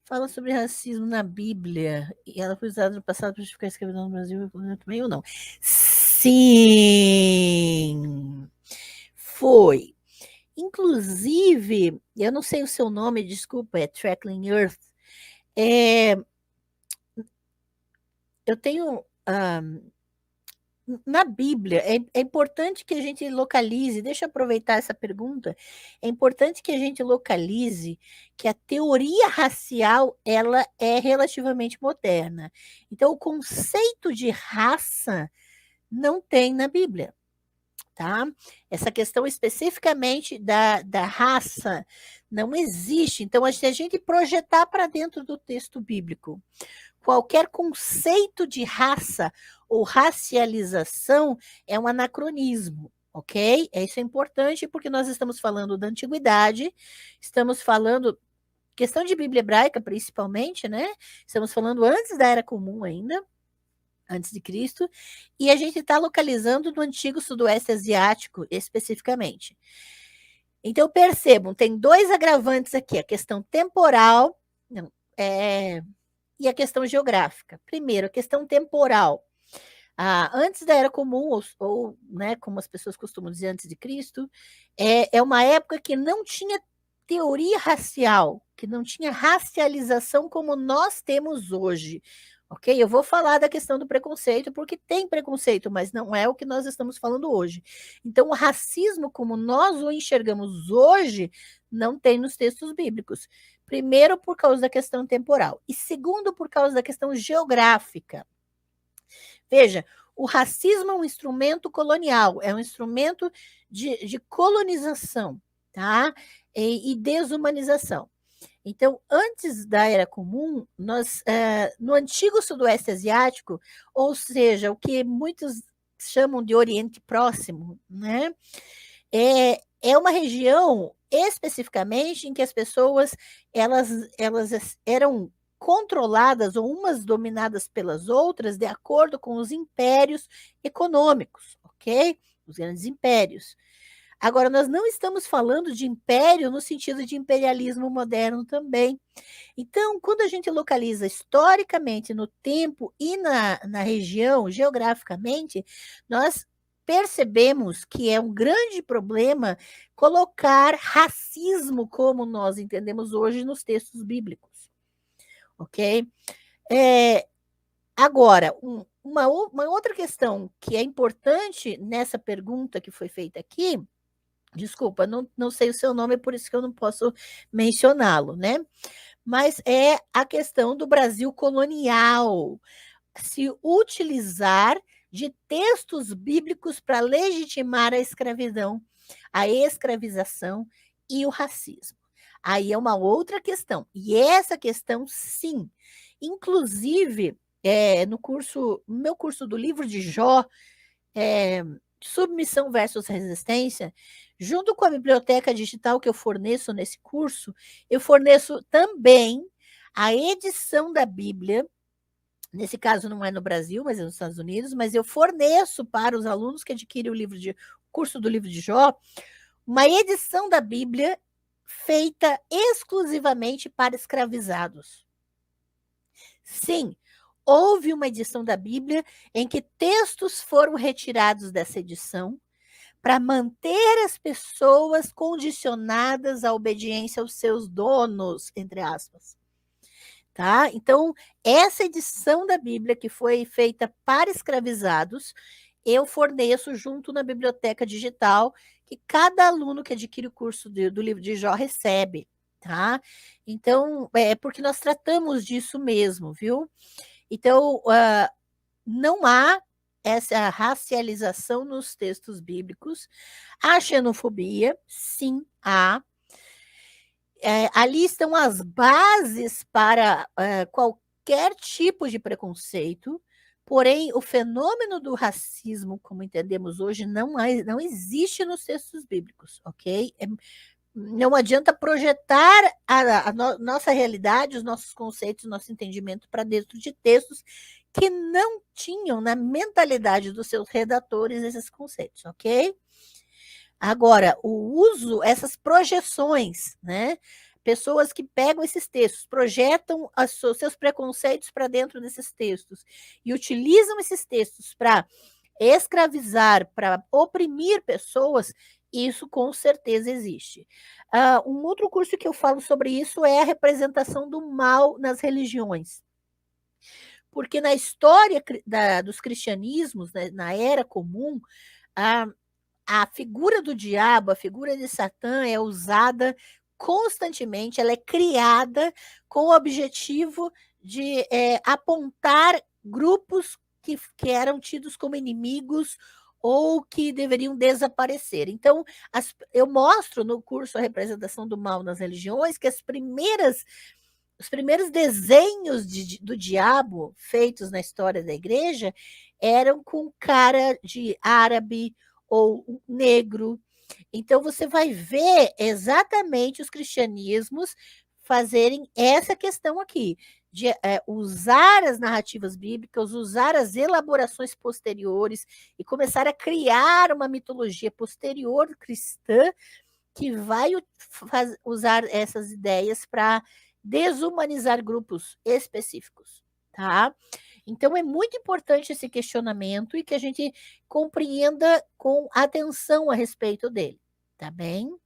fala sobre racismo na Bíblia, e ela foi usada no passado para justificar a escravidão no Brasil, também ou não? Sim, foi. Inclusive, eu não sei o seu nome, desculpa, é Tracking Earth. É, eu tenho. Na Bíblia, é importante que a gente localize, deixa eu aproveitar essa pergunta, é importante que a gente localize que a teoria racial, ela é relativamente moderna. Então, o conceito de raça não tem na Bíblia, tá? Essa questão especificamente da raça não existe. Então, se a gente projetar para dentro do texto bíblico, qualquer conceito de raça ou racialização é um anacronismo, ok? Isso é importante porque nós estamos falando da antiguidade, estamos falando, questão de Bíblia hebraica principalmente, né? Estamos falando antes da Era Comum ainda, antes de Cristo, e a gente está localizando no antigo Sudoeste Asiático especificamente. Então percebam, tem dois agravantes aqui, a questão temporal, não, e a questão geográfica. Primeiro, a questão temporal. Antes da Era Comum, ou né, como as pessoas costumam dizer, antes de Cristo, é uma época que não tinha teoria racial, que não tinha racialização como nós temos hoje. Ok? Eu vou falar da questão do preconceito, porque tem preconceito, mas não é o que nós estamos falando hoje. Então, o racismo, como nós o enxergamos hoje, não tem nos textos bíblicos. Primeiro, por causa da questão temporal, e segundo, por causa da questão geográfica. Veja, o racismo é um instrumento colonial, é um instrumento de colonização, tá? E desumanização. Então, antes da Era Comum, no antigo Sudoeste Asiático, ou seja, o que muitos chamam de Oriente Próximo, né? É uma região especificamente em que as pessoas elas eram controladas ou umas dominadas pelas outras de acordo com os impérios econômicos, ok? Os grandes impérios. Agora, nós não estamos falando de império no sentido de imperialismo moderno também. Então, quando a gente localiza historicamente no tempo e na região, geograficamente, nós percebemos que é um grande problema colocar racismo como nós entendemos hoje nos textos bíblicos, ok? Agora, uma outra questão que é importante nessa pergunta que foi feita aqui, desculpa, não sei o seu nome, por isso que eu não posso mencioná-lo, né? Mas é a questão do Brasil colonial, se utilizar de textos bíblicos para legitimar a escravidão, a escravização e o racismo. Aí é uma outra questão. E essa questão, sim, inclusive, no meu curso do livro de Jó, Submissão versus Resistência, junto com a biblioteca digital que eu forneço nesse curso, eu forneço também a edição da Bíblia. Nesse caso não é no Brasil, mas é nos Estados Unidos, mas eu forneço para os alunos que adquirem o curso do livro de Jó, uma edição da Bíblia feita exclusivamente para escravizados. Sim, houve uma edição da Bíblia em que textos foram retirados dessa edição para manter as pessoas condicionadas à obediência aos seus donos, entre aspas. Tá? Então, essa edição da Bíblia, que foi feita para escravizados, eu forneço junto na biblioteca digital, que cada aluno que adquire o curso do livro de Jó recebe. Tá? Então, é porque nós tratamos disso mesmo, viu? Então, não há essa racialização nos textos bíblicos. A xenofobia, sim, há. Ali estão as bases para qualquer tipo de preconceito, porém, o fenômeno do racismo, como entendemos hoje, não existe nos textos bíblicos, ok? Não adianta projetar nossa realidade, os nossos conceitos, nosso entendimento para dentro de textos que não tinham na mentalidade dos seus redatores esses conceitos, ok? Agora, o uso, essas projeções, né? pessoas que pegam esses textos, projetam seus preconceitos para dentro desses textos e utilizam esses textos para escravizar, para oprimir pessoas, isso com certeza existe. Um outro curso que eu falo sobre isso é a representação do mal nas religiões. Porque na história dos cristianismos, né, na era comum, a, a figura do diabo, a figura de Satã é usada constantemente, ela é criada com o objetivo de apontar grupos que eram tidos como inimigos ou que deveriam desaparecer. Então, eu mostro no curso A Representação do Mal nas Religiões que os primeiros desenhos do diabo feitos na história da igreja eram com cara de árabe ou negro. Então, você vai ver exatamente os cristianismos fazerem essa questão aqui, de usar as narrativas bíblicas, usar as elaborações posteriores e começar a criar uma mitologia posterior cristã que vai usar essas ideias para desumanizar grupos específicos, tá? Então é muito importante esse questionamento e que a gente compreenda com atenção a respeito dele, tá bem?